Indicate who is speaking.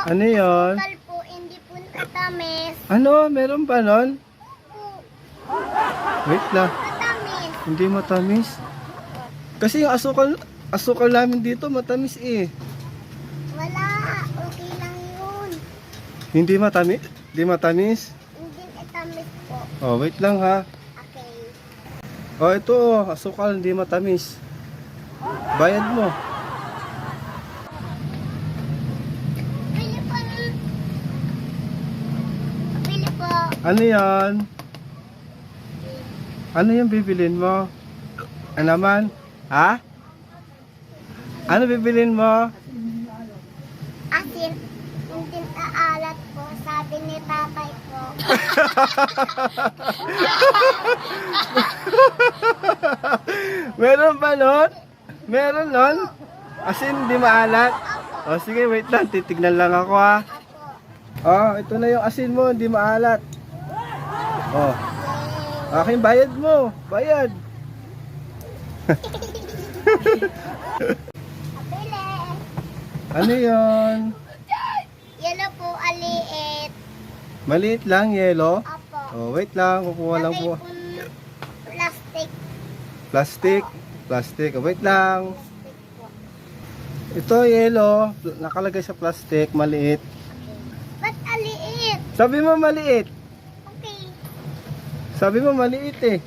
Speaker 1: Ano yun?
Speaker 2: Asukal po, hindi po matamis.
Speaker 1: Ano? Meron ba nun?
Speaker 2: Po,
Speaker 1: Wait lang.
Speaker 2: matamis.
Speaker 1: Hindi matamis. Kasi yung asukal namin dito matamis eh.
Speaker 2: Wala, okay lang yun.
Speaker 1: Hindi matamis? Hindi matamis?
Speaker 2: Hindi matamis po.
Speaker 1: Oh, wait lang ha.
Speaker 2: Okay.
Speaker 1: Oh, ito oh, asukal hindi matamis. Bayad mo.
Speaker 2: Pili po. Pili po.
Speaker 1: Ano yan? Ano yung bibilin mo? Ano naman? Ha? Ano bibilin mo?
Speaker 2: Asin, hindi aalat po, sabi ni tatay ko.
Speaker 1: Meron ba nun? Meron nun? Asin hindi maalat? O sige, wait lang. Titignan lang ako ha. Oh, ito na yung asin mo, hindi maalat. Oh, aking bayad mo. Bayad.
Speaker 2: Pili.
Speaker 1: Ano yon?
Speaker 2: Yelo po, aliit.
Speaker 1: Maliit lang, yelo.
Speaker 2: Apo.
Speaker 1: Oh, wait lang. Kukuha lang
Speaker 2: Lagay
Speaker 1: po.
Speaker 2: pong plastic.
Speaker 1: Plastic. Plastic. Oh, wait lang. Ito, yelo. Nakalagay sa plastic. Maliit.
Speaker 2: Ba't aliit?
Speaker 1: Sabi mo maliit.
Speaker 2: Okay.
Speaker 1: Sabi mo maliit eh.